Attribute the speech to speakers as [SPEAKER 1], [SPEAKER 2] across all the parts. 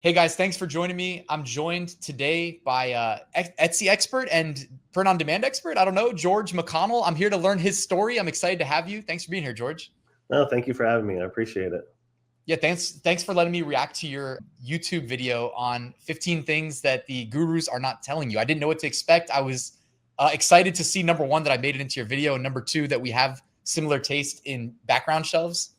[SPEAKER 1] Hey guys, thanks for joining me. I'm joined today by Etsy expert and print-on-demand expert. I don't know, George McConnell. I'm here to learn his story. I'm excited to have you. Thanks for being here, George.
[SPEAKER 2] No, thank you for having me. I appreciate it.
[SPEAKER 1] Yeah, thanks for letting me react to your YouTube video on 15 things that the gurus are not telling you. I didn't know what to expect. I was excited to see, number one, that I made it into your video, and number two, that we have similar taste in background shelves.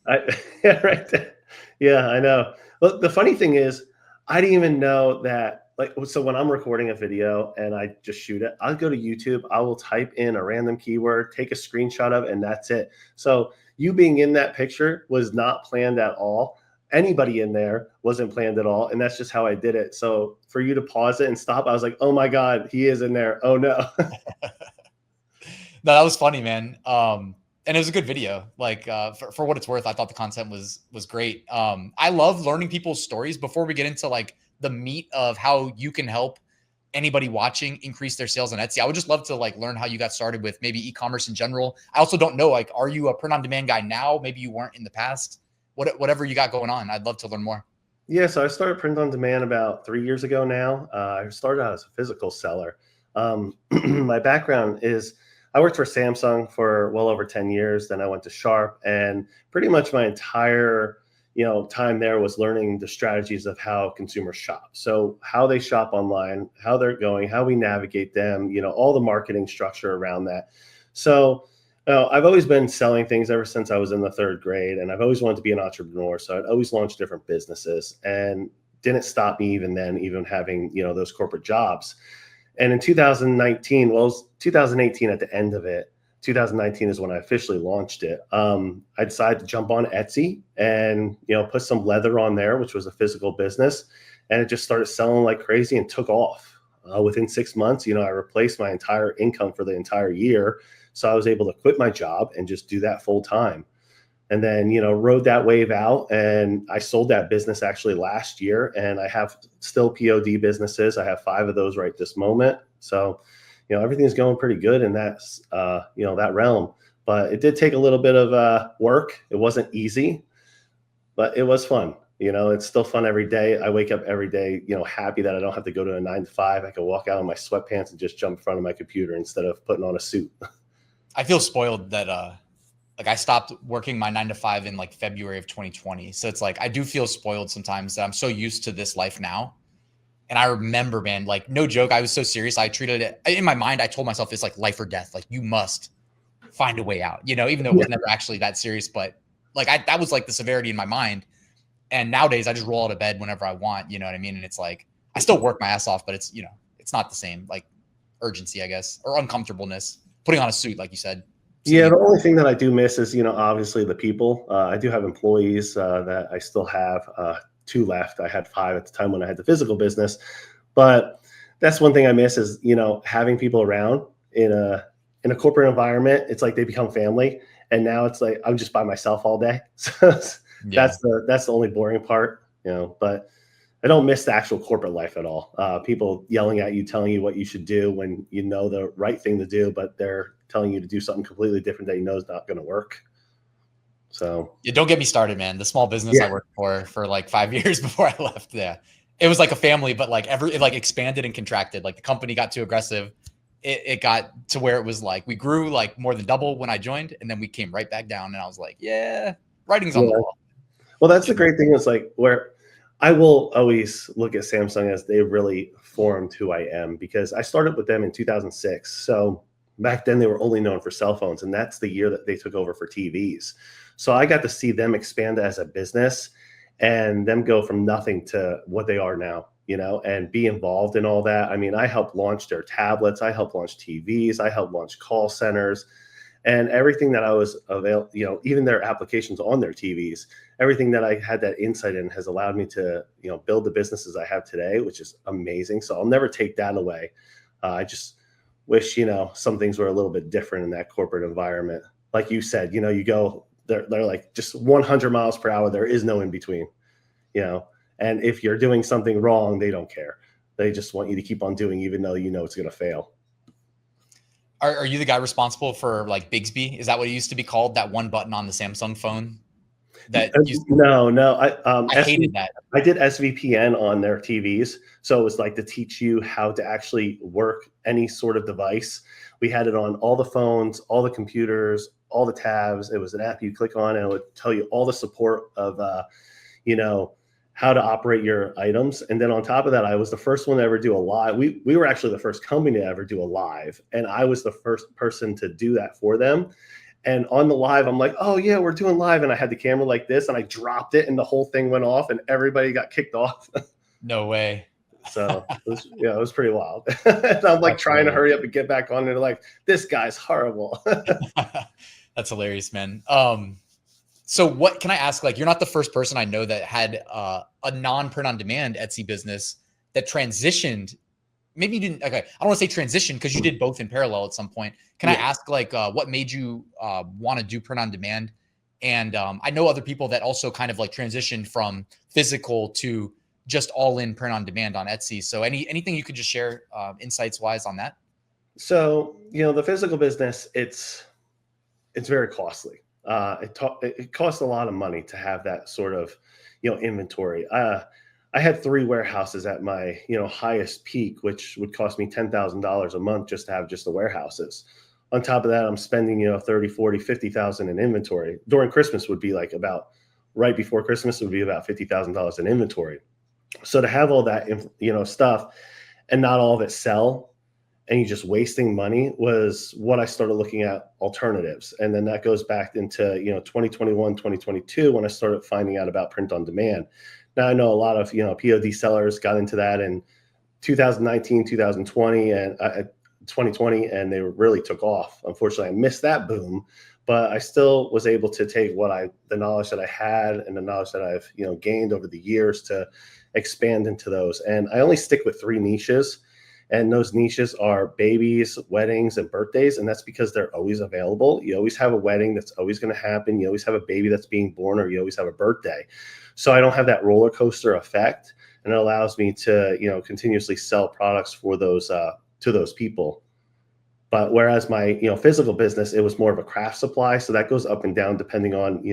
[SPEAKER 2] Yeah, right there. Yeah, I know. Well, the funny thing is, I didn't even know that. Like, so when I'm recording a video and I just shoot it, I'll go to YouTube. I will type in a random keyword, take a screenshot of it, and that's it. So you being in that picture was not planned at all. Anybody in there wasn't planned at all, and that's just how I did it. So for you to pause it and stop, I was like, "Oh my God, he is in there! Oh no!"
[SPEAKER 1] No, that was funny, man. And it was a good video. Like for what it's worth, I thought the content was great. I love learning people's stories. Before we get into like the meat of how you can help anybody watching increase their sales on Etsy, I would just love to like learn how you got started with maybe e-commerce in general. I also don't know, like, are you a print-on-demand guy now? Maybe you weren't in the past. Whatever you got going on, I'd love to learn more.
[SPEAKER 2] Yeah, so I started print on demand about 3 years ago now. I started out as a physical seller. My background is I worked for Samsung for well over 10 years. Then I went to Sharp, and pretty much my entire time there was learning the strategies of how consumers shop. So how they shop online, how they're going, how we navigate them, all the marketing structure around that. So I've always been selling things ever since I was in the third grade, and I've always wanted to be an entrepreneur. So I'd always launch different businesses, and didn't stop me even then, even having those corporate jobs. And in 2019, well, it was 2018 at the end of it. 2019 is when I officially launched it. I decided to jump on Etsy and put some leather on there, which was a physical business, and it just started selling like crazy and took off. Within 6 months, I replaced my entire income for the entire year. So I was able to quit my job and just do that full time. And then, rode that wave out, and I sold that business actually last year, and I have still POD businesses. I have 5 of those right this moment. So, everything's going pretty good in that realm, but it did take a little bit of work. It wasn't easy, but it was fun. It's still fun every day. I wake up every day, happy that I don't have to go to a 9 to 5. I can walk out in my sweatpants and just jump in front of my computer instead of putting on a suit.
[SPEAKER 1] I feel spoiled that like I stopped working my 9 to 5 in like February of 2020. So it's like I do feel spoiled sometimes that I'm so used to this life now. And I remember, man, like no joke, I was so serious. I treated it in my mind. I told myself it's like life or death. Like you must find a way out, even though it was never actually that serious. But like that was like the severity in my mind. And nowadays I just roll out of bed whenever I want, you know what I mean? And it's like I still work my ass off, but it's it's not the same like urgency, I guess, or uncomfortableness. Putting on a suit, like you said.
[SPEAKER 2] Yeah, the only thing that I do miss is, obviously the people. I do have employees that I still have 2 left. I had 5 at the time when I had the physical business, but that's one thing I miss is, having people around in a corporate environment. It's like they become family, and now it's like I'm just by myself all day. So that's the only boring part, but I don't miss the actual corporate life at all. People yelling at you, telling you what you should do when you know the right thing to do, but they're telling you to do something completely different that you know is not going to work. So
[SPEAKER 1] yeah, don't get me started, man. The small business I worked for like 5 years before I left. Yeah, it was like a family, but like it like expanded and contracted. Like the company got too aggressive. It got to where it was like we grew like more than double when I joined, and then we came right back down. And I was like, yeah, writing's on the wall.
[SPEAKER 2] Well, that's the great thing is like where I will always look at Samsung as they really formed who I am, because I started with them in 2006. So back then they were only known for cell phones, and that's the year that they took over for TVs. So I got to see them expand as a business and them go from nothing to what they are now, and be involved in all that. I mean, I helped launch their tablets, I helped launch TVs, I helped launch call centers, and everything that I was available, even their applications on their TVs, everything that I had that insight in has allowed me to, build the businesses I have today, which is amazing. So I'll never take that away. I just wish, some things were a little bit different in that corporate environment. Like you said, you go, they're like just 100 miles per hour. There is no in between, and if you're doing something wrong, they don't care. They just want you to keep on doing, even though it's going to fail.
[SPEAKER 1] Are you the guy responsible for like Bixby? Is that what it used to be called? That one button on the Samsung phone? that you?
[SPEAKER 2] No.
[SPEAKER 1] I hated that.
[SPEAKER 2] I did SVPN on their TVs. So it was like to teach you how to actually work any sort of device. We had it on all the phones, all the computers, all the tabs. It was an app you click on and it would tell you all the support of, you know, how to operate your items. And then on top of that, I was the first one to ever do a live. We were actually the first company to ever do a live. And I was the first person to do that for them. And on the live, I'm like, oh yeah, we're doing live. And I had the camera like this and I dropped it and the whole thing went off and everybody got kicked off.
[SPEAKER 1] No way.
[SPEAKER 2] So it was pretty wild. And I'm like trying to hurry up and get back on. And they're like, this guy's horrible.
[SPEAKER 1] That's hilarious, man. So what can I ask? Like, you're not the first person I know that had a non-print on demand Etsy business that transitioned. Maybe you didn't. Okay, I don't want to say transition because you did both in parallel at some point. Can I ask, like, what made you want to do print on demand? And I know other people that also kind of like transitioned from physical to just all in print on demand on Etsy. So anything you could just share insights wise on that?
[SPEAKER 2] So, the physical business, it's very costly. It costs a lot of money to have that sort of, inventory. I had 3 warehouses at my, highest peak, which would cost me $10,000 a month just to have just the warehouses. On top of that, I'm spending, 30, 40, 50,000 in inventory. During Christmas would be like right before Christmas would be about $50,000 in inventory. So to have all that, stuff and not all of it sell and you just wasting money was what I started looking at alternatives. And then that goes back into, 2021, 2022, when I started finding out about print on demand. Now I know a lot of, POD sellers got into that in 2019, 2020 and 2020, and they really took off. Unfortunately, I missed that boom, but I still was able to take the knowledge that I had and the knowledge that I've, gained over the years to expand into those. And I only stick with 3 niches. And those niches are babies, weddings, and birthdays. And that's because they're always available. You always have a wedding that's always going to happen. You always have a baby that's being born, or you always have a birthday. So I don't have that roller coaster effect. And it allows me to, continuously sell products for those, to those people. But whereas my, physical business, it was more of a craft supply. So that goes up and down depending on,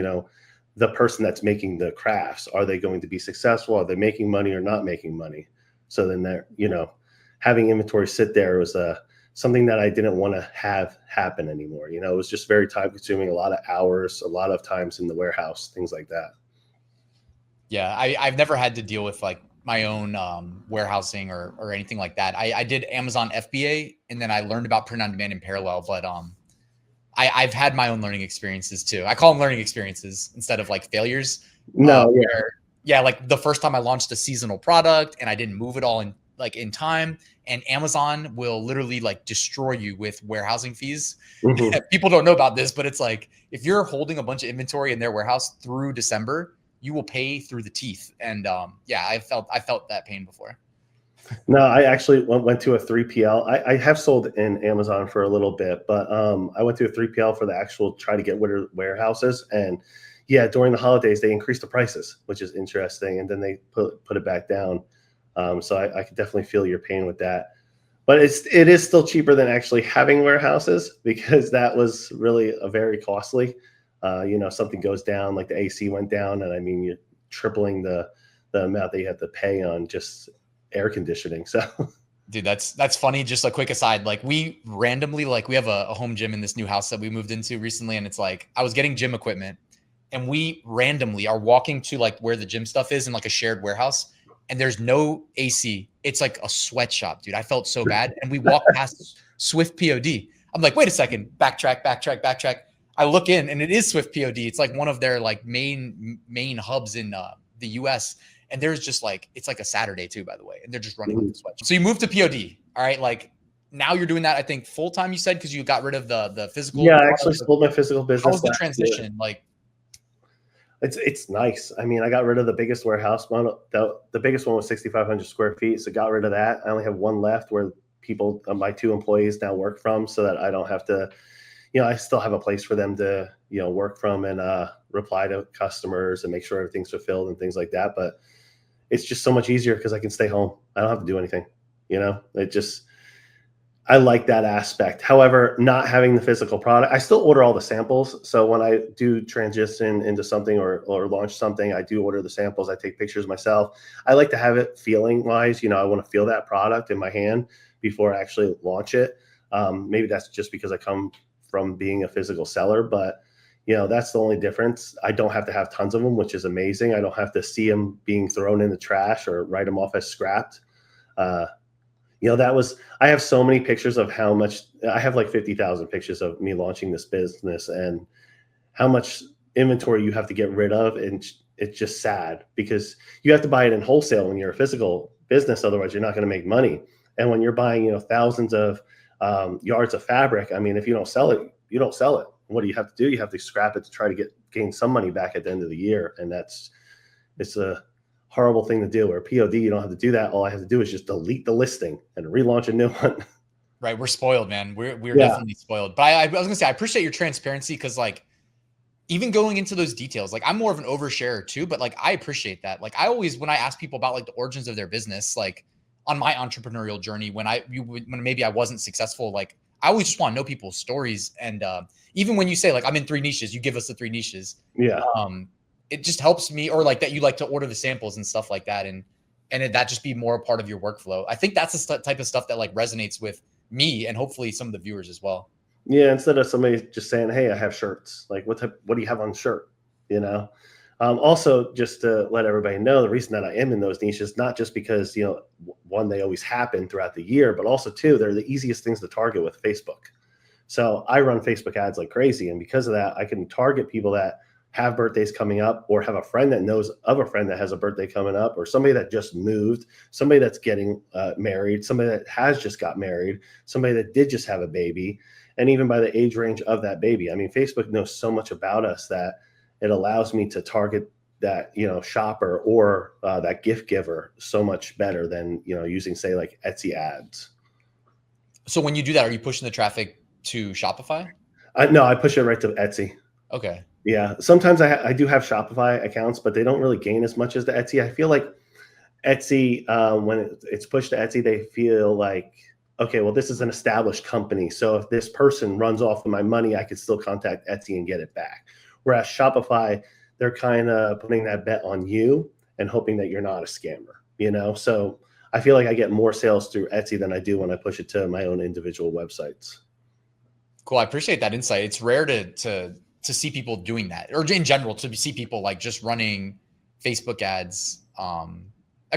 [SPEAKER 2] the person that's making the crafts. Are they going to be successful? Are they making money or not making money? So then they're, having inventory sit there was something that I didn't want to have happen anymore. It was just very time consuming, a lot of hours, a lot of times in the warehouse, things like that.
[SPEAKER 1] Yeah, I've never had to deal with like my own warehousing or anything like that. I did Amazon FBA and then I learned about print on demand in parallel, but I've had my own learning experiences too. I call them learning experiences instead of like failures. Like the first time I launched a seasonal product and I didn't move it all in time, and Amazon will literally like destroy you with warehousing fees. Mm-hmm. People don't know about this, but it's like, if you're holding a bunch of inventory in their warehouse through December, you will pay through the teeth. And I felt that pain before.
[SPEAKER 2] No, I actually went to a 3PL. I have sold in Amazon for a little bit, but I went to a 3PL for the actual try to get rid of warehouses. And yeah, during the holidays, they increased the prices, which is interesting. And then they put it back down. So I could definitely feel your pain with that, but it is still cheaper than actually having warehouses, because that was really a very costly. Something goes down, like the AC went down, and I mean, you're tripling the amount that you have to pay on just air conditioning. So,
[SPEAKER 1] dude, that's funny. Just a quick aside, like we randomly, like we have a home gym in this new house that we moved into recently, and it's like I was getting gym equipment, and we randomly are walking to like where the gym stuff is in like a shared warehouse. And there's no AC. It's like a sweatshop, dude. I felt so bad. And we walked past Swift POD. I'm like, wait a second, backtrack. I look in and it is Swift POD. It's like one of their like main hubs in the US. And there's just like, it's like a Saturday too, by the way. And they're just running with the sweatshop. So you moved to POD. All right. Like now you're doing that, I think, full time, you said, because you got rid of the physical.
[SPEAKER 2] Yeah, I actually sold my physical business.
[SPEAKER 1] How was the transition? Like,
[SPEAKER 2] it's nice. I mean, I got rid of the biggest warehouse one. The biggest one was 6,500 square feet. So got rid of that. I only have one left where people, my 2 employees now work from, so that I don't have to, I still have a place for them to, work from and reply to customers and make sure everything's fulfilled and things like that. But it's just so much easier because I can stay home. I don't have to do anything. I like that aspect. However, not having the physical product, I still order all the samples. So when I do transition into something or launch something, I do order the samples. I take pictures myself. I like to have it feeling wise. I want to feel that product in my hand before I actually launch it. Maybe that's just because I come from being a physical seller, but that's the only difference. I don't have to have tons of them, which is amazing. I don't have to see them being thrown in the trash or write them off as scrapped. I have so many pictures of how much I have, like 50,000 pictures of me launching this business and how much inventory you have to get rid of. And it's just sad because you have to buy it in wholesale when you're a physical business. Otherwise you're not going to make money. And when you're buying, thousands of yards of fabric, I mean, if you don't sell it, you don't sell it. What do you have to do? You have to scrap it to try to gain some money back at the end of the year. And it's a horrible thing to do. Or POD, you don't have to do that. All I have to do is just delete the listing and relaunch a new one.
[SPEAKER 1] Right. We're spoiled, man. We're definitely spoiled. But I was gonna say, I appreciate your transparency because, like, even going into those details, like, I'm more of an oversharer too, but like, I appreciate that. Like, I always, when I ask people about like the origins of their business, like on my entrepreneurial journey, when maybe I wasn't successful, like, I always just want to know people's stories. And even when you say like, I'm in 3 niches, you give us the 3 niches.
[SPEAKER 2] Yeah.
[SPEAKER 1] It just helps me, or like that you like to order the samples and stuff like that. And that just be more a part of your workflow. I think that's the type of stuff that like resonates with me and hopefully some of the viewers as well.
[SPEAKER 2] Yeah. Instead of somebody just saying, hey, I have shirts, like what do you have on shirt? Also, just to let everybody know, the reason that I am in those niches, not just because, one, they always happen throughout the year, but also two, they're the easiest things to target with Facebook. So I run Facebook ads like crazy. And because of that, I can target people that have birthdays coming up, or have a friend that knows of a friend that has a birthday coming up, or somebody that just moved, somebody that's getting married, somebody that has just got married, somebody that did just have a baby, and even by the age range of that baby. I mean, Facebook knows so much about us that it allows me to target that, shopper or that gift giver so much better than, using, say, like Etsy ads.
[SPEAKER 1] So when you do that, are you pushing the traffic to Shopify?
[SPEAKER 2] No, I push it right to Etsy.
[SPEAKER 1] Okay.
[SPEAKER 2] Yeah. Sometimes I do have Shopify accounts, but they don't really gain as much as the Etsy. I feel like Etsy, when it's pushed to Etsy, they feel like, okay, well, this is an established company. So if this person runs off with my money, I could still contact Etsy and get it back. Whereas Shopify, they're kind of putting that bet on you and hoping that you're not a scammer, So I feel like I get more sales through Etsy than I do when I push it to my own individual websites.
[SPEAKER 1] Cool. I appreciate that insight. It's rare to see people doing that, or in general, to see people like just running Facebook ads. I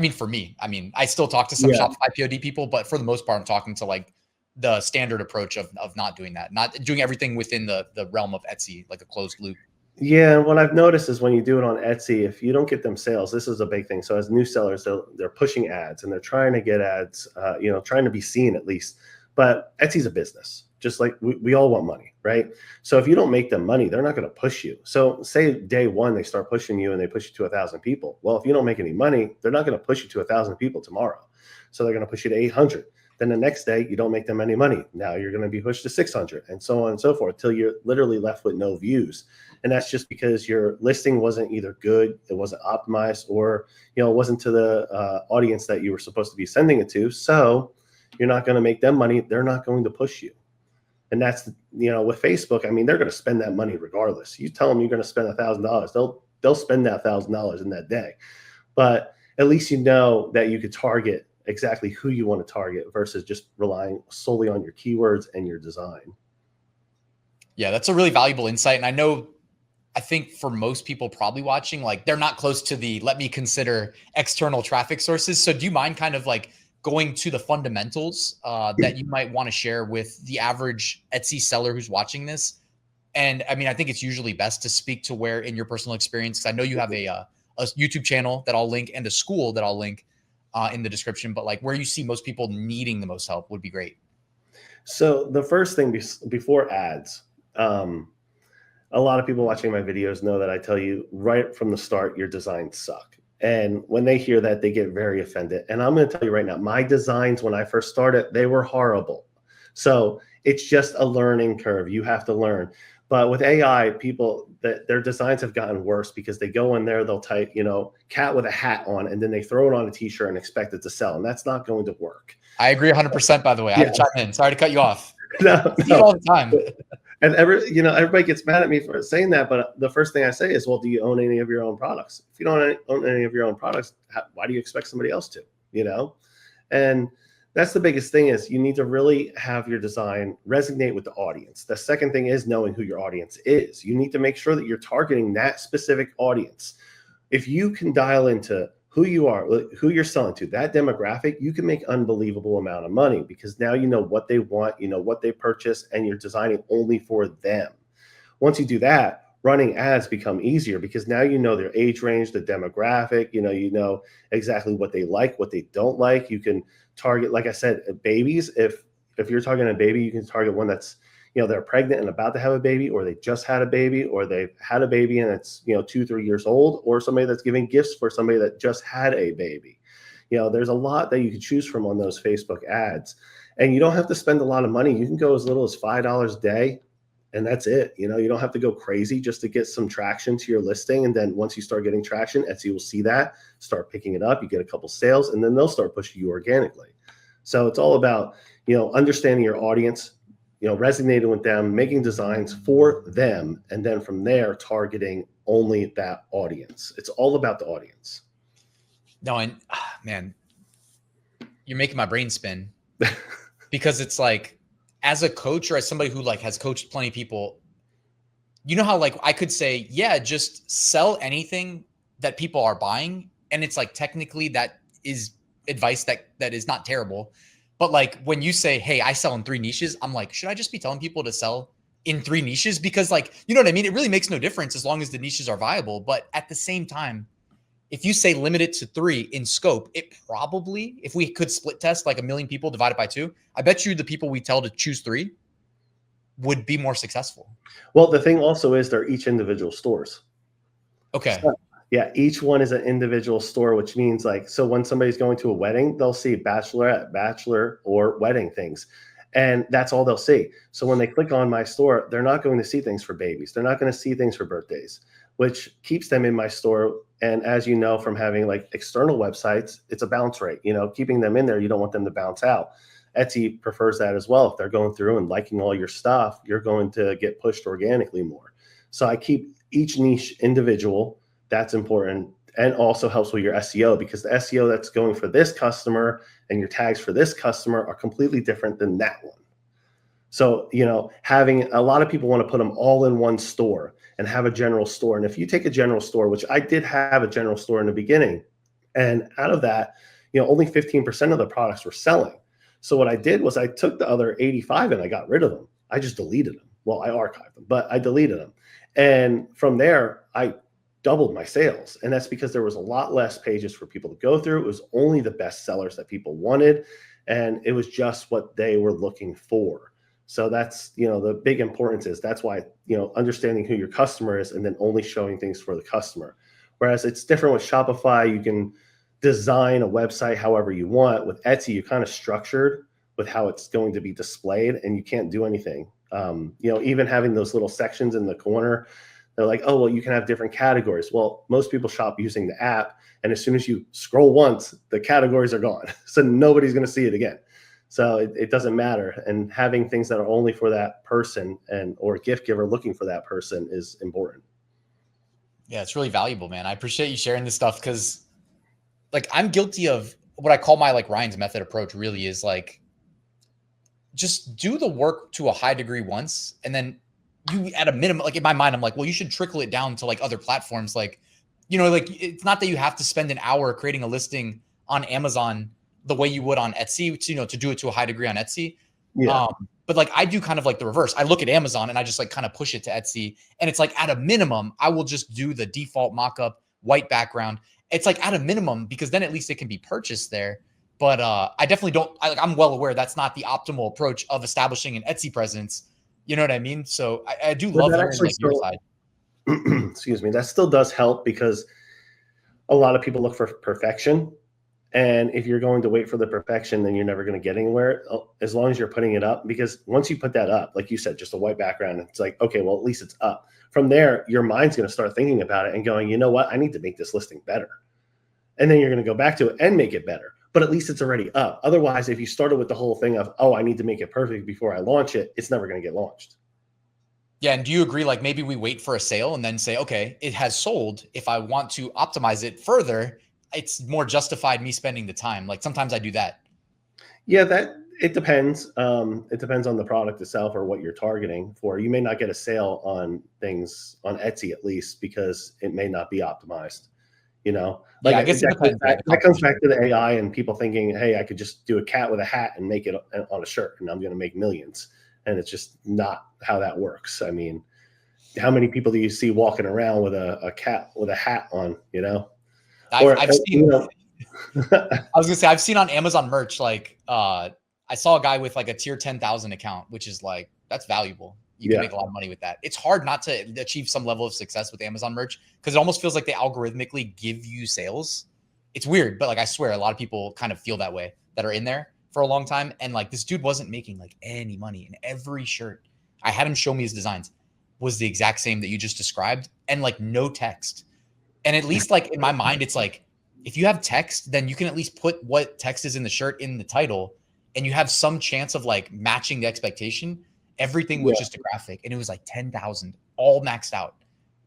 [SPEAKER 1] mean, for me, I still talk to some Shopify POD people, but for the most part, I'm talking to like the standard approach of not doing that, not doing everything within the realm of Etsy, like a closed loop.
[SPEAKER 2] Yeah, what I've noticed is when you do it on Etsy, if you don't get them sales, this is a big thing. So as new sellers, they're pushing ads and they're trying to get ads, trying to be seen at least. But Etsy's a business, just like we all want money, right? So if you don't make them money, they're not going to push you. So say day one, they start pushing you and they push you to 1,000 people. Well, if you don't make any money, they're not going to push you to 1,000 people tomorrow. So they're going to push you to 800. Then the next day, you don't make them any money. Now you're going to be pushed to 600 and so on and so forth till you're literally left with no views. And that's just because your listing wasn't either good, it wasn't optimized, or it wasn't to the audience that you were supposed to be sending it to. So you're not going to make them money. They're not going to push you. And that's, with Facebook, I mean, they're going to spend that money regardless. You tell them you're going to spend $1,000, they'll spend that $1,000 in that day. But at least you know that you could target exactly who you want to target versus just relying solely on your keywords and your design.
[SPEAKER 1] Yeah, that's a really valuable insight. And I think for most people probably watching, like, they're not close to let me consider external traffic sources. So do you mind kind of like going to the fundamentals that you might want to share with the average Etsy seller who's watching this? And I mean, I think it's usually best to speak to where in your personal experience, because I know you have a YouTube channel that I'll link and a school that I'll link in the description, but like where you see most people needing the most help would be great.
[SPEAKER 2] So the first thing before ads, a lot of people watching my videos know that I tell you right from the start, your designs suck. And when they hear that, they get very offended. And I'm going to tell you right now, my designs, when I first started, they were horrible. So it's just a learning curve. You have to learn. But with AI, people that their designs have gotten worse because they go in there, they'll type, cat with a hat on, and then they throw it on a t-shirt and expect it to sell. And that's not going to work.
[SPEAKER 1] I agree 100%, by the way. I had to chime in. Sorry to cut you off.
[SPEAKER 2] No,
[SPEAKER 1] I see it all the time.
[SPEAKER 2] And everybody gets mad at me for saying that. But the first thing I say is, well, do you own any of your own products? If you don't own any of your own products, why do you expect somebody else to, And that's the biggest thing is you need to really have your design resonate with the audience. The second thing is knowing who your audience is. You need to make sure that you're targeting that specific audience. If you can dial into who you are, who you're selling to, that demographic, you can make unbelievable amount of money because now you know what they want, you know what they purchase, and you're designing only for them. Once you do that, running ads become easier because now you know their age range, the demographic, you know exactly what they like, what they don't like. You can target, like I said, babies. If you're targeting a baby, you can target one that's, they're pregnant and about to have a baby, or they just had a baby, or they've had a baby and it's, 2-3 years old, or somebody that's giving gifts for somebody that just had a baby. There's a lot that you can choose from on those Facebook ads, and you don't have to spend a lot of money. You can go as little as $5 a day, and that's it. You don't have to go crazy just to get some traction to your listing. And then once you start getting traction, Etsy will see that, start picking it up, you get a couple sales, and then they'll start pushing you organically. So it's all about, understanding your audience, resonating with them, making designs for them, and then from there, targeting only that audience. It's all about the audience.
[SPEAKER 1] No, and man, you're making my brain spin because it's like, as a coach or as somebody who has coached plenty of people, how I could say, yeah, just sell anything that people are buying. And it's technically that is advice that is not terrible. But when you say, hey, I sell in 3 niches, I'm like, should I just be telling people to sell in 3 niches? Because you know what I mean? It really makes no difference as long as the niches are viable. But at the same time, if you say limit it to 3 in scope, it probably, if we could split test 1 million people divided by 2, I bet you the people we tell to choose 3 would be more successful.
[SPEAKER 2] Well, the thing also is they're each individual stores.
[SPEAKER 1] Okay.
[SPEAKER 2] So, yeah, each one is an individual store, which means so when somebody's going to a wedding, they'll see bachelorette, bachelor, or wedding things. And that's all they'll see. So when they click on my store, they're not going to see things for babies. They're not going to see things for birthdays, which keeps them in my store. And as you know, from having external websites, it's a bounce rate, keeping them in there. You don't want them to bounce out. Etsy prefers that as well. If they're going through and liking all your stuff, you're going to get pushed organically more. So I keep each niche individual. That's important, and also helps with your SEO because the SEO that's going for this customer and your tags for this customer are completely different than that one. So, having a lot of people want to put them all in one store and have a general store. And if you take a general store, which I did have a general store in the beginning, and out of that, only 15% of the products were selling. So what I did was I took the other 85 and I got rid of them. I just deleted them. Well, I archived them, but I deleted them. And from there, I doubled my sales. And that's because there was a lot less pages for people to go through. It was only the best sellers that people wanted. And it was just what they were looking for. So that's, the big importance is that's why, understanding who your customer is and then only showing things for the customer. Whereas it's different with Shopify. You can design a website however you want. With Etsy, you're kind of structured with how it's going to be displayed and you can't do anything. Even having those little sections in the corner, they're like, oh, well, you can have different categories. Well, most people shop using the app. And as soon as you scroll once, the categories are gone. So nobody's going to see it again. So it doesn't matter. And having things that are only for that person or gift giver looking for that person is important.
[SPEAKER 1] Yeah, it's really valuable, man. I appreciate you sharing this stuff because I'm guilty of what I call my Ryan's method approach really is just do the work to a high degree once. And then you at a minimum, in my mind, I'm like, well, you should trickle it down to other platforms. It's not that you have to spend an hour creating a listing on Amazon the way you would on Etsy, to do it to a high degree on Etsy.
[SPEAKER 2] Yeah.
[SPEAKER 1] But I do kind of the reverse. I look at Amazon and I just kind of push it to Etsy. And it's at a minimum, I will just do the default mockup white background. It's at a minimum because then at least it can be purchased there. But I definitely don't, I'm well aware that's not the optimal approach of establishing an Etsy presence. You know what I mean? So I do love hearing your side.
[SPEAKER 2] Excuse me. That still does help because a lot of people look for perfection. And if you're going to wait for the perfection, then you're never going to get anywhere as long as you're putting it up. Because once you put that up, like you said, just a white background, it's like, okay, well, at least it's up. From there, your mind's going to start thinking about it and going, you know what? I need to make this listing better. And then you're going to go back to it and make it better. But at least it's already up. Otherwise, if you started with the whole thing of, oh, I need to make it perfect before I launch it, it's never going to get launched.
[SPEAKER 1] Yeah. And do you agree, like maybe we wait for a sale and then say, okay, it has sold. If I want to optimize it further, it's more justified me spending the time. Like sometimes I do that.
[SPEAKER 2] Yeah, that it depends. It depends on the product itself or what you're targeting for. You may not get a sale on things on Etsy, at least, because it may not be optimized. You know, like
[SPEAKER 1] Yeah, I guess it depends.
[SPEAKER 2] that comes back to the AI and people thinking, hey, I could just do a cat with a hat and make it on a shirt and I'm going to make millions. And it's just not how that works. I mean, how many people do you see walking around with a cat with a hat on, you know?
[SPEAKER 1] I've seen,
[SPEAKER 2] you know,
[SPEAKER 1] I was gonna say, I've seen on Amazon merch, like, I saw a guy with like a tier 10,000 account, which is like, that's valuable. You can make a lot of money with that. It's hard not to achieve some level of success with Amazon merch because it almost feels like they algorithmically give you sales. It's weird, but like, I swear a lot of people kind of feel that way that are in there for a long time. And like, this dude wasn't making like any money, and every shirt I had him show me his designs was the exact same that you just described, and like no text. And at least like in my mind, it's like, if you have text, then you can at least put what text is in the shirt in the title, and you have some chance of like matching the expectation. Everything was just a graphic, and it was like 10,000 all maxed out.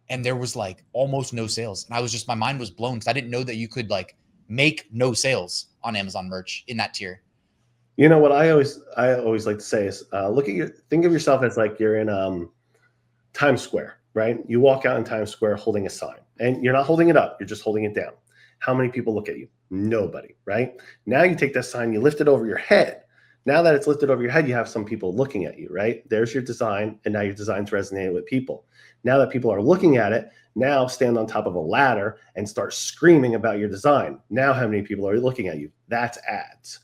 [SPEAKER 1] And there was like almost no sales. And I was just, my mind was blown because I didn't know that you could like make no sales on Amazon merch in that tier.
[SPEAKER 2] You know what I always like to say is think of yourself as like you're in Times Square, right? You walk out in Times Square holding a sign, and you're not holding it up, you're just holding it down. How many people look at you? Nobody, right? Now you take that sign, you lift it over your head. Now that it's lifted over your head, you have some people looking at you, right? There's your design, and now your design's resonating with people. Now that people are looking at it, now stand on top of a ladder and start screaming about your design. Now how many people are looking at you? That's ads.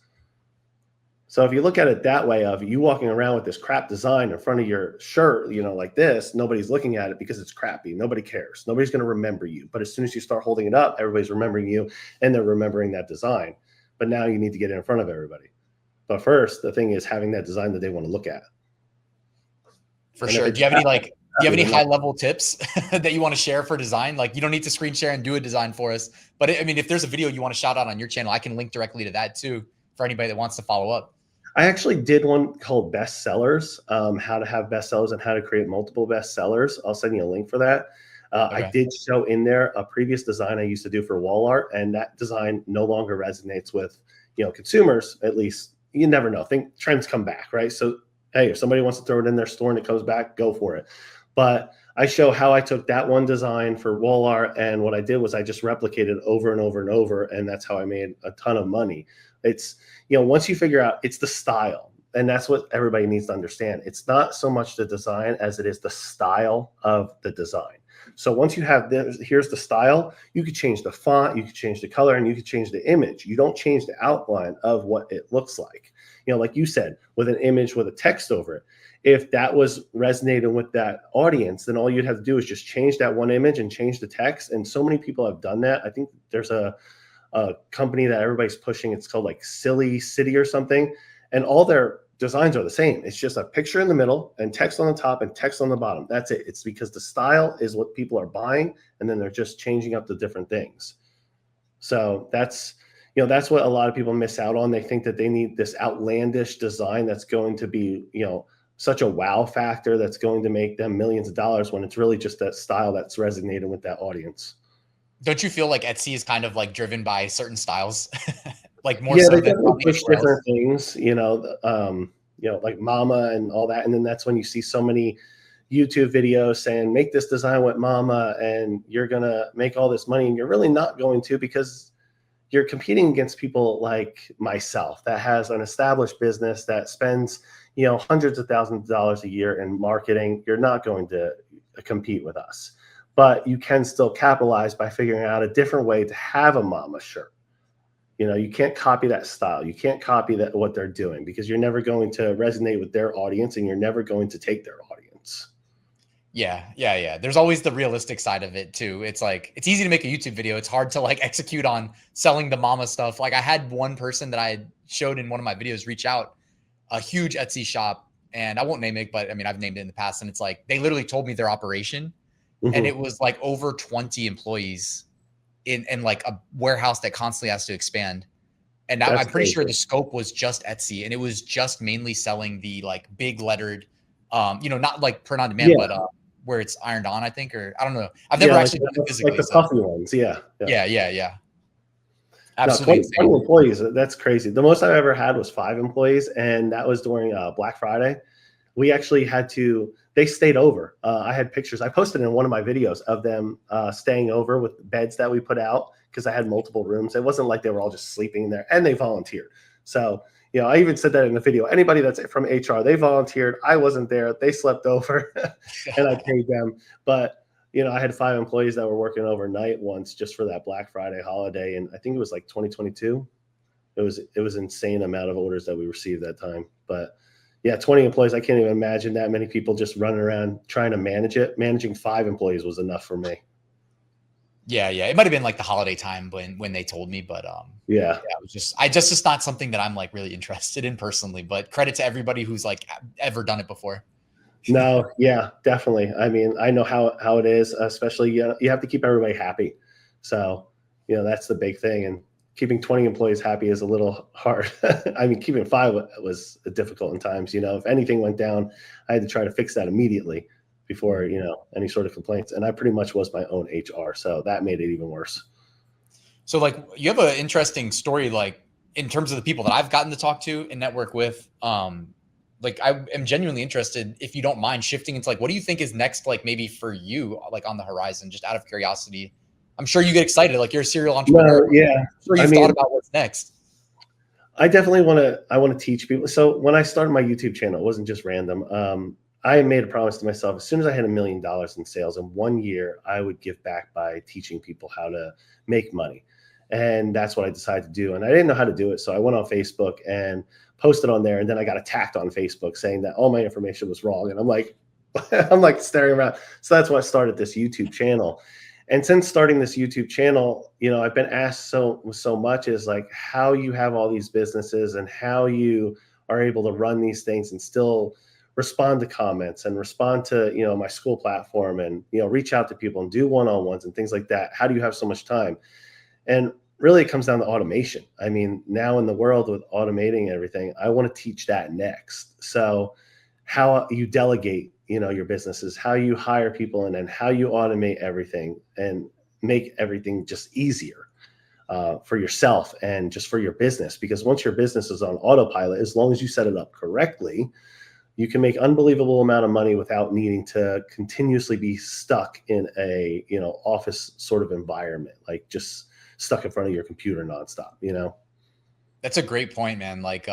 [SPEAKER 2] So if you look at it that way, of you walking around with this crap design in front of your shirt, you know, like this, nobody's looking at it because it's crappy. Nobody cares. Nobody's going to remember you. But as soon as you start holding it up, everybody's remembering you, and they're remembering that design. But now you need to get it in front of everybody. But first, the thing is having that design that they want to look at.
[SPEAKER 1] For sure. Do you have any high level tips that you want to share for design? Like, you don't need to screen share and do a design for us. But I mean, if there's a video you want to shout out on your channel, I can link directly to that too for anybody that wants to follow up.
[SPEAKER 2] I actually did one called bestsellers, how to have bestsellers and how to create multiple bestsellers. I'll send you a link for that. Okay. I did show in there a previous design I used to do for wall art, and that design no longer resonates with, you know, consumers. At least, you never know. Think trends come back, right? So, hey, if somebody wants to throw it in their store and it comes back, go for it. But I show how I took that one design for wall art, and what I did was I just replicated over and over and over, and that's how I made a ton of money. It's, you know, once you figure out, it's the style, and that's what everybody needs to understand. It's not so much the design as it is the style of the design. So once you have this, here's the style, you could change the font, you could change the color, and you could change the image. You don't change the outline of what it looks like. You know, like you said, with an image with a text over it. If that was resonating with that audience, then all you'd have to do is just change that one image and change the text. And so many people have done that. I think there's a company that everybody's pushing. It's called like Silly City or something. And all their designs are the same. It's just a picture in the middle and text on the top and text on the bottom. That's it. It's because the style is what people are buying, and then they're just changing up the different things. So that's, you know, that's what a lot of people miss out on. They think that they need this outlandish design that's going to be, you know, such a wow factor that's going to make them millions of dollars, when it's really just that style that's resonating with that audience.
[SPEAKER 1] Don't you feel like Etsy is kind of like driven by certain styles? Like more so than
[SPEAKER 2] push different things, you know, like mama and all that. And then that's when you see so many YouTube videos saying, make this design with mama and you're going to make all this money. And you're really not going to, because you're competing against people like myself that has an established business that spends, you know, hundreds of thousands of dollars a year in marketing. You're not going to compete with us, but you can still capitalize by figuring out a different way to have a mama shirt. You know, you can't copy that style. You can't copy that what they're doing, because you're never going to resonate with their audience, and you're never going to take their audience.
[SPEAKER 1] Yeah. There's always the realistic side of it too. It's like, it's easy to make a YouTube video. It's hard to like execute on selling the mama stuff. Like I had one person that I had showed in one of my videos reach out, a huge Etsy shop, and I won't name it, but I mean, I've named it in the past, and it's like, they literally told me their operation, and it was like over 20 employees in like a warehouse that constantly has to expand. And I'm pretty sure the scope was just Etsy, and it was just mainly selling the like big lettered, not like print on demand, but where it's ironed on, I think, or I don't know. I've never actually done it physically.
[SPEAKER 2] Like the puffy ones. Yeah.
[SPEAKER 1] Absolutely.
[SPEAKER 2] No, 20 employees. That's crazy. The most I've ever had was 5 employees, and that was during Black Friday. We actually they stayed over. I had pictures. I posted in one of my videos of them staying over with beds that we put out, because I had multiple rooms. It wasn't like they were all just sleeping there, and they volunteered. So, I even said that in the video. Anybody that's from HR, they volunteered. I wasn't there. They slept over and I paid them. But, I had 5 employees that were working overnight once just for that Black Friday holiday. And I think it was like 2022. It was insane amount of orders that we received that time. But yeah, 20 employees. I can't even imagine that many people just running around trying to manage it. Managing 5 employees was enough for me.
[SPEAKER 1] Yeah. It might've been like the holiday time when they told me, but it was just not something that I'm like really interested in personally, but credit to everybody who's like ever done it before.
[SPEAKER 2] No, yeah, definitely. I mean, I know how it is, especially, you have to keep everybody happy. So, that's the big thing. And keeping 20 employees happy is a little hard. I mean, keeping 5 was difficult in times. If anything went down, I had to try to fix that immediately before, any sort of complaints. And I pretty much was my own HR. So that made it even worse.
[SPEAKER 1] So like you have an interesting story, like in terms of the people that I've gotten to talk to and network with. Like I am genuinely interested, if you don't mind shifting into like, what do you think is next? Like maybe for you, like on the horizon, just out of curiosity. I'm sure you get excited. Like you're a serial entrepreneur.
[SPEAKER 2] No, yeah.
[SPEAKER 1] I'm sure you've thought about what's next.
[SPEAKER 2] I definitely I want to teach people. So when I started my YouTube channel, it wasn't just random. I made a promise to myself, as soon as I had $1 million in sales in 1 year, I would give back by teaching people how to make money. And that's what I decided to do. And I didn't know how to do it. So I went on Facebook and posted on there. And then I got attacked on Facebook saying that all my information was wrong. And I'm like, staring around. So that's why I started this YouTube channel. And since starting this YouTube channel, I've been asked so much is like how you have all these businesses and how you are able to run these things and still respond to comments and respond to, my school platform and, reach out to people and do one-on-ones and things like that. How do you have so much time? And really it comes down to automation. I mean, now in the world with automating everything, I want to teach that next. So how you delegate, your businesses, how you hire people and how you automate everything and make everything just easier for yourself and just for your business. Because once your business is on autopilot, as long as you set it up correctly, you can make unbelievable amount of money without needing to continuously be stuck in a, office sort of environment, like just stuck in front of your computer nonstop,
[SPEAKER 1] That's a great point, man. Like,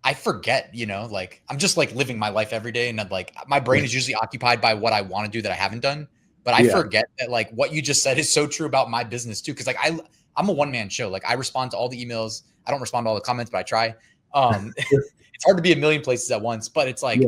[SPEAKER 1] I forget, like I'm just like living my life every day. And I'm like, my brain is usually occupied by what I want to do that I haven't done. But I forget that like what you just said is so true about my business too. Cause like I'm a one-man show. Like I respond to all the emails. I don't respond to all the comments, but I try. It's hard to be a million places at once, but it's like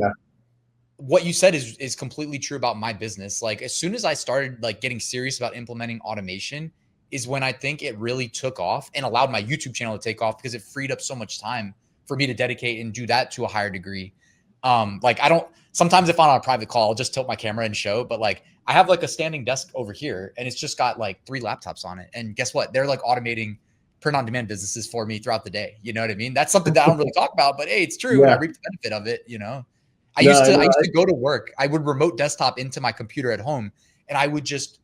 [SPEAKER 1] what you said is completely true about my business. Like as soon as I started like getting serious about implementing automation is when I think it really took off and allowed my YouTube channel to take off because it freed up so much time for me to dedicate and do that to a higher degree. Like sometimes if I'm on a private call, I'll just tilt my camera and show, but like I have like a standing desk over here and it's just got like 3 laptops on it. And guess what? They're like automating print on demand businesses for me throughout the day. You know what I mean? That's something that I don't really talk about, but hey, it's true. And I reap the benefit of it. I used to go to work. I would remote desktop into my computer at home and I would just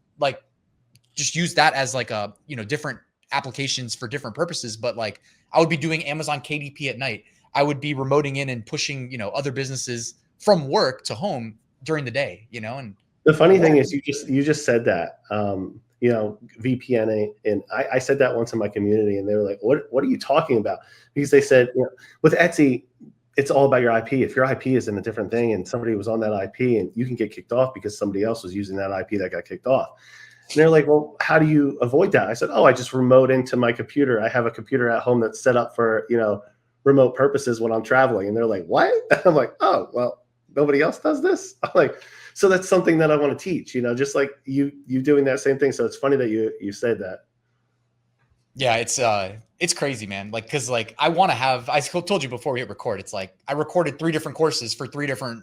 [SPEAKER 1] use that as like a, different applications for different purposes. But like I would be doing Amazon KDP at night. I would be remoting in and pushing, other businesses from work to home during the day, and
[SPEAKER 2] the funny thing is you just said that, VPN. And I said that once in my community and they were like, what are you talking about? Because they said, with Etsy, it's all about your IP. If your IP is in a different thing and somebody was on that IP and you can get kicked off because somebody else was using that IP that got kicked off. And they're like, well, how do you avoid that? I said, I just remote into my computer. I have a computer at home that's set up for, remote purposes when I'm traveling. And they're like, what? I'm like, oh, well, nobody else does this. I'm like, So that's something that I want to teach, just like you doing that same thing. So it's funny that you said that.
[SPEAKER 1] Yeah, it's crazy, man. Like, cause like I want to have, I told you before we hit record, it's like I recorded 3 different courses for 3 different,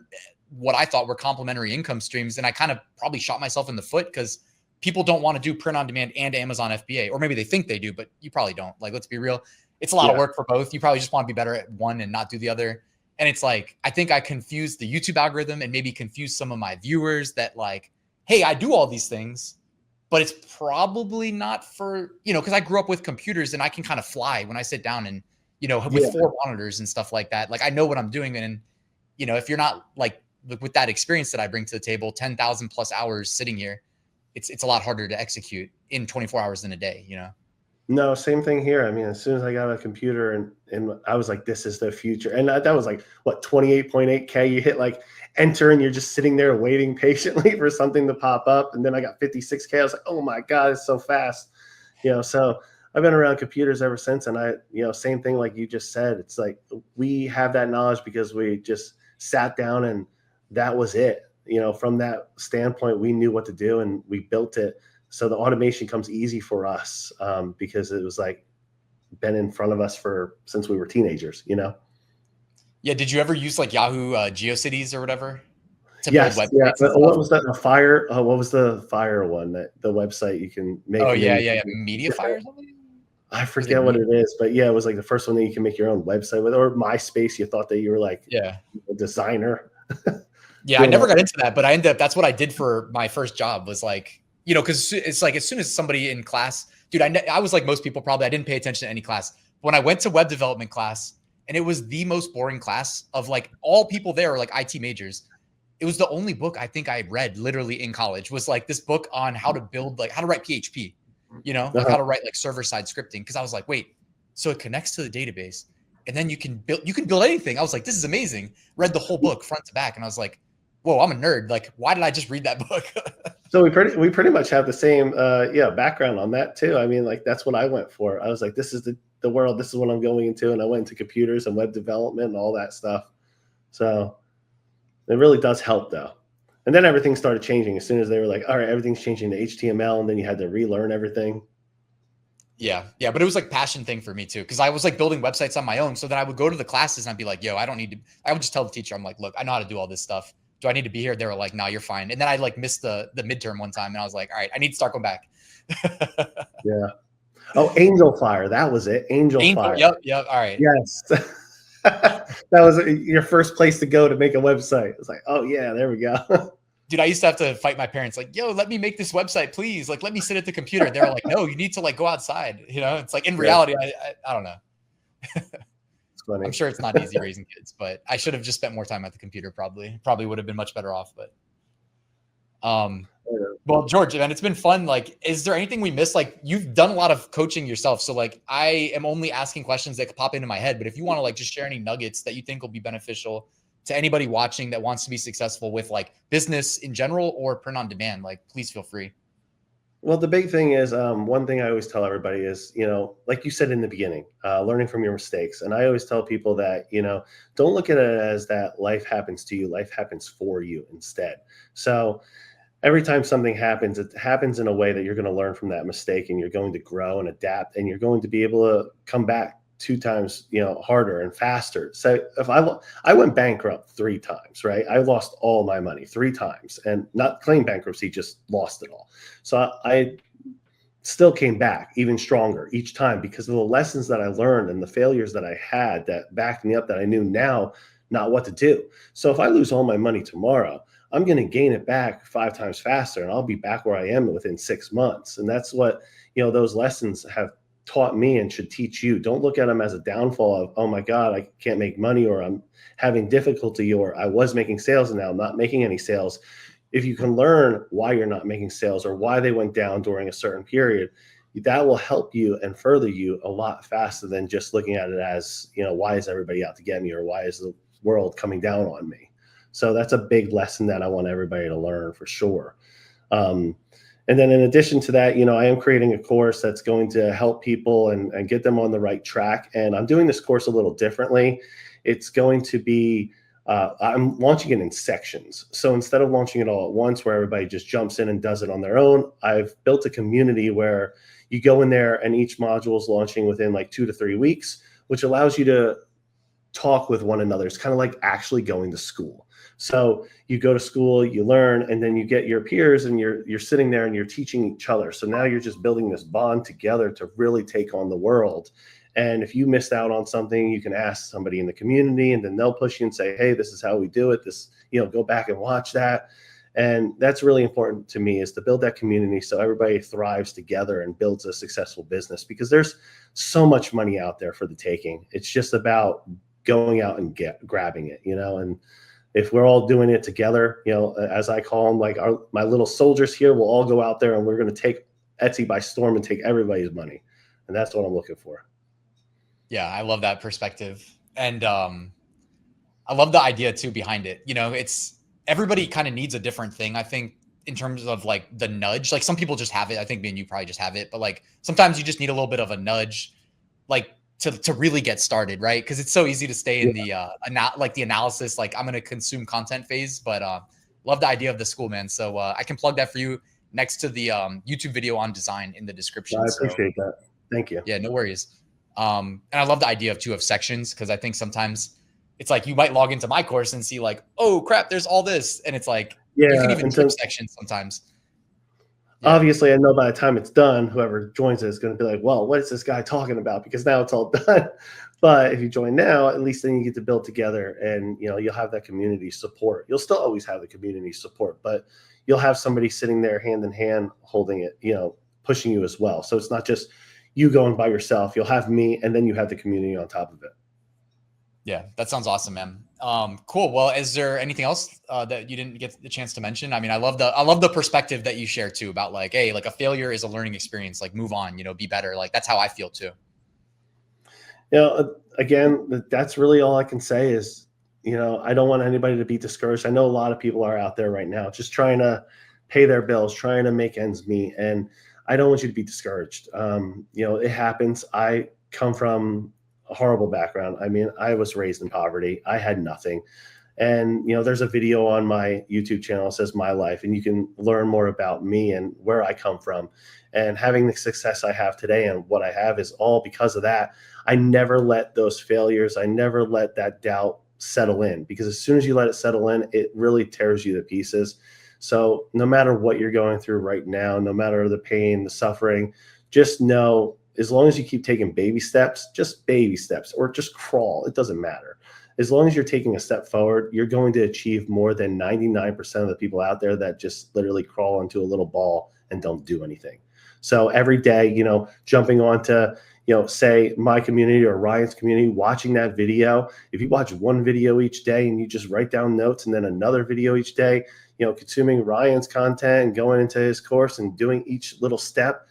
[SPEAKER 1] what I thought were complementary income streams. And I kind of probably shot myself in the foot because people don't want to do print on demand and Amazon FBA, or maybe they think they do, but you probably don't. Like, let's be real. It's a lot of work for both. You probably just want to be better at one and not do the other. And it's like, I think I confused the YouTube algorithm and maybe confused some of my viewers that like, hey, I do all these things, but it's probably not for, because I grew up with computers and I can kind of fly when I sit down and, with 4 monitors and stuff like that. Like I know what I'm doing. And, if you're not like with that experience that I bring to the table, 10,000 plus hours sitting here, it's a lot harder to execute in 24 hours in a day,
[SPEAKER 2] No, same thing here. I mean, as soon as I got a computer and I was like, this is the future. And that was like, what, 28.8K? You hit like enter and you're just sitting there waiting patiently for something to pop up. And then I got 56K. I was like, oh my God, it's so fast. So I've been around computers ever since. And same thing like you just said. It's like we have that knowledge because we just sat down and that was it. From that standpoint, we knew what to do and we built it. So the automation comes easy for us because it was like been in front of us since we were teenagers,
[SPEAKER 1] Yeah. Did you ever use like Yahoo GeoCities or whatever to
[SPEAKER 2] build
[SPEAKER 1] websites?
[SPEAKER 2] Yeah. But what was that? The Fire? What was the Fire one? That the website you can make?
[SPEAKER 1] Oh yeah. MediaFire or something?
[SPEAKER 2] I forget what it is, but yeah, it was like the first one that you can make your own website with, or MySpace. You thought that you were like a designer.
[SPEAKER 1] Yeah, I never got into that, but that's what I did for my first job was like, because it's like as soon as somebody in class, dude, I was like most people probably, I didn't pay attention to any class. When I went to web development class, and it was the most boring class of like all people there are like IT majors. It was the only book I think I read literally in college was like this book on how to build, like how to write PHP, like how to write like server side scripting. Cause I was like, wait, so it connects to the database and then you can build anything. I was like, this is amazing. Read the whole book front to back. And I was like, whoa, I'm a nerd. Like, why did I just read that book?
[SPEAKER 2] So we pretty much have the same background on that too. I mean, like that's what I went for. I was like, this is the world. This is what I'm going into, and I went into computers and web development and all that stuff. So it really does help though. And then everything started changing as soon as they were like, all right, everything's changing to HTML, and then you had to relearn everything.
[SPEAKER 1] Yeah, but it was like passion thing for me too, because I was like building websites on my own. So then I would go to the classes and I'd be like, yo, I don't need to. I would just tell the teacher, I'm like, look, I know how to do all this stuff. Do I need to be here? They were like, no, you're fine. And then I like missed the midterm one time and I was like, all right, I need to start going back.
[SPEAKER 2] Yeah. Oh, Angel Fire. That was it. Angel Fire.
[SPEAKER 1] Yep. All right.
[SPEAKER 2] Yes. That was your first place to go to make a website. It's like, oh yeah, there we go.
[SPEAKER 1] Dude, I used to have to fight my parents like, yo, let me make this website, please. Like, let me sit at the computer. They're like, no, you need to like go outside. It's like in reality, I don't know. It's funny. I'm sure it's not easy raising kids, but I should have just spent more time at the computer. Probably would have been much better off. But well, George, man, it's been fun. Like, is there anything we missed? Like, you've done a lot of coaching yourself. So like, I am only asking questions that could pop into my head. But if you want to like just share any nuggets that you think will be beneficial to anybody watching that wants to be successful with like business in general or print on demand, like please feel free.
[SPEAKER 2] Well, the big thing is one thing I always tell everybody is, like you said in the beginning, learning from your mistakes. And I always tell people that, don't look at it as that life happens to you. Life happens for you instead. So every time something happens, it happens in a way that you're going to learn from that mistake and you're going to grow and adapt and you're going to be able to come back 2 times, harder and faster. So if I went bankrupt 3 times, right? I lost all my money 3 times and not claim bankruptcy, just lost it all. So I still came back even stronger each time because of the lessons that I learned and the failures that I had that backed me up, that I knew now not what to do. So if I lose all my money tomorrow, I'm going to gain it back 5 times faster and I'll be back where I am within 6 months. And that's what, those lessons have taught me and should teach you. Don't look at them as a downfall of, oh my God, I can't make money, or I'm having difficulty, or I was making sales and now I'm not making any sales. If you can learn why you're not making sales or why they went down during a certain period, that will help you and further you a lot faster than just looking at it as, why is everybody out to get me, or why is the world coming down on me? So that's a big lesson that I want everybody to learn for sure. And then in addition to that, I am creating a course that's going to help people and get them on the right track. And I'm doing this course a little differently. It's going to be I'm launching it in sections. So instead of launching it all at once where everybody just jumps in and does it on their own, I've built a community where you go in there and each module is launching within like 2 to 3 weeks, which allows you to talk with one another. It's kind of like actually going to school. So you go to school, you learn, and then you get your peers and you're sitting there and you're teaching each other. So now you're just building this bond together to really take on the world. And if you missed out on something, you can ask somebody in the community and then they'll push you and say, hey, this is how we do it. This, go back and watch that. And that's really important to me, is to build that community so everybody thrives together and builds a successful business, because there's so much money out there for the taking. It's just about going out and grabbing it, and if we're all doing it together, as I call them, like my little soldiers here, we'll all go out there and we're going to take Etsy by storm and take everybody's money. And that's what I'm looking for.
[SPEAKER 1] Yeah, I love that perspective. And I love the idea too behind it. It's everybody kind of needs a different thing, I think, in terms of like the nudge. Like some people just have it. I think me and you probably just have it, but like sometimes you just need a little bit of a nudge, like to really get started, right? Because it's so easy to stay in the analysis, like I'm going to consume content phase. But love the idea of the school, man. So I can plug that for you next to the YouTube video on design in the description.
[SPEAKER 2] I appreciate that. Thank you.
[SPEAKER 1] Yeah, no worries. And I love the idea of sections, because I think sometimes it's like you might log into my course and see like, oh crap, there's all this, and it's like you can even skip sections sometimes.
[SPEAKER 2] Yeah. Obviously, I know by the time it's done, whoever joins it is going to be like, well, what is this guy talking about? Because now it's all done. But if you join now, at least then you get to build together, and you'll have that community support. You'll still always have the community support, but you'll have somebody sitting there hand in hand holding it, pushing you as well. So it's not just you going by yourself. You'll have me, and then you have the community on top of it.
[SPEAKER 1] Yeah, that sounds awesome, man. Cool. Well, is there anything else that you didn't get the chance to mention? I mean, I love the perspective that you share too about like, hey, like a failure is a learning experience, like move on, be better. Like that's how I feel too.
[SPEAKER 2] Again, that's really all I can say is, I don't want anybody to be discouraged. I know a lot of people are out there right now just trying to pay their bills, trying to make ends meet. And I don't want you to be discouraged. It happens. I come from a horrible background. I mean, I was raised in poverty. I had nothing. And, there's a video on my YouTube channel that says My Life, and you can learn more about me and where I come from. And having the success I have today and what I have is all because of that. I never let those failures, I never let that doubt settle in, because as soon as you let it settle in, it really tears you to pieces. So no matter what you're going through right now, no matter the pain, the suffering, just know, as long as you keep taking baby steps, just baby steps, or just crawl, it doesn't matter. As long as you're taking a step forward, you're going to achieve more than 99% of the people out there that just literally crawl into a little ball and don't do anything. So every day, jumping onto, say my community or Ryan's community, watching that video. If you watch one video each day and you just write down notes, and then another video each day, consuming Ryan's content and going into his course and doing each little step,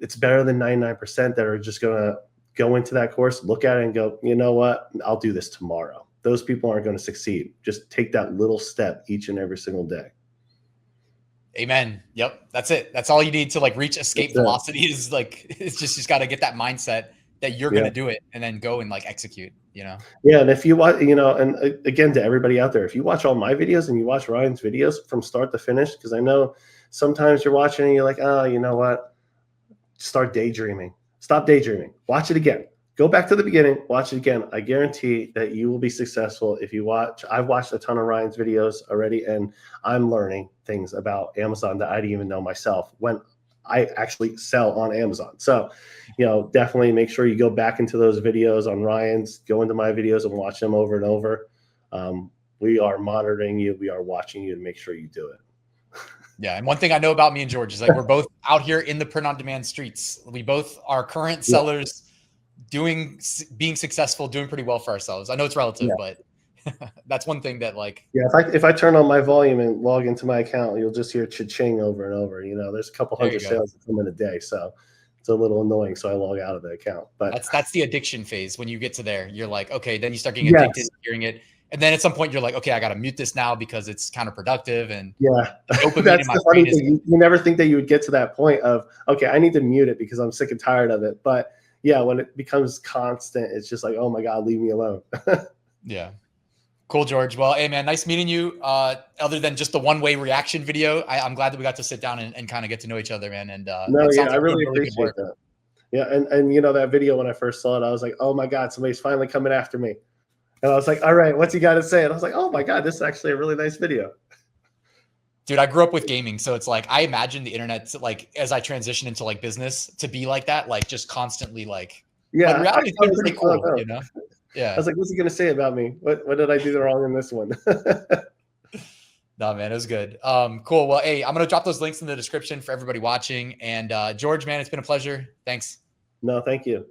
[SPEAKER 2] it's better than 99% that are just going to go into that course, look at it and go, you know what, I'll do this tomorrow. Those people aren't going to succeed. Just take that little step each and every single day.
[SPEAKER 1] Amen. Yep. That's it. That's all you need to like reach escape velocity is like, it's just got to get that mindset that you're going to do it and then go and like execute, Yeah.
[SPEAKER 2] And if you watch, and again, to everybody out there, if you watch all my videos and you watch Ryan's videos from start to finish, because I know sometimes you're watching and you're like, oh, you know what? Start daydreaming. Stop daydreaming. Watch it again. Go back to the beginning. Watch it again. I guarantee that you will be successful if you watch. I've watched a ton of Ryan's videos already, and I'm learning things about Amazon that I didn't even know myself when I actually sell on Amazon. So, definitely make sure you go back into those videos on Ryan's, go into my videos and watch them over and over. We are monitoring you. We are watching you to make sure you do it.
[SPEAKER 1] Yeah. And one thing I know about me and George is like, we're both out here in the print on demand streets. We both are current sellers being successful, doing pretty well for ourselves. I know it's relative, but that's one thing that like,
[SPEAKER 2] if I turn on my volume and log into my account, you'll just hear cha-ching over and over. There's a couple hundred sales that come in a day. So it's a little annoying. So I log out of the account, but
[SPEAKER 1] that's the addiction phase. When you get to there, you're like, okay, then you start getting addicted to hearing it. And then at some point you're like, okay, I got to mute this now because it's counterproductive. And
[SPEAKER 2] that's the funny thing. You never think that you would get to that point of, okay, I need to mute it because I'm sick and tired of it. But when it becomes constant, it's just like, oh my God, leave me alone.
[SPEAKER 1] Yeah. Cool, George. Well, hey man, nice meeting you. Other than just the one-way reaction video, I'm glad that we got to sit down and kind of get to know each other, man. And
[SPEAKER 2] No,
[SPEAKER 1] it
[SPEAKER 2] yeah,
[SPEAKER 1] sounds
[SPEAKER 2] I
[SPEAKER 1] like you're
[SPEAKER 2] really
[SPEAKER 1] doing really good
[SPEAKER 2] appreciate
[SPEAKER 1] work.
[SPEAKER 2] that. Yeah, and you know that video when I first saw it, I was like, oh my god, somebody's finally coming after me. And I was like, all right, what's he got to say? And I was like, oh my god, this is actually a really nice video.
[SPEAKER 1] Dude, I grew up with gaming, so it's like I imagine the internet to, like as I transition into like business to be like that, like just constantly like.
[SPEAKER 2] Yeah,
[SPEAKER 1] But reality has been pretty cool,
[SPEAKER 2] I
[SPEAKER 1] you know. Yeah.
[SPEAKER 2] was like, what's he gonna say about me? What did I do wrong in this one?
[SPEAKER 1] No, man, it was good. Cool. Well, hey, I'm gonna drop those links in the description for everybody watching. And George, man, it's been a pleasure. Thanks.
[SPEAKER 2] No, thank you.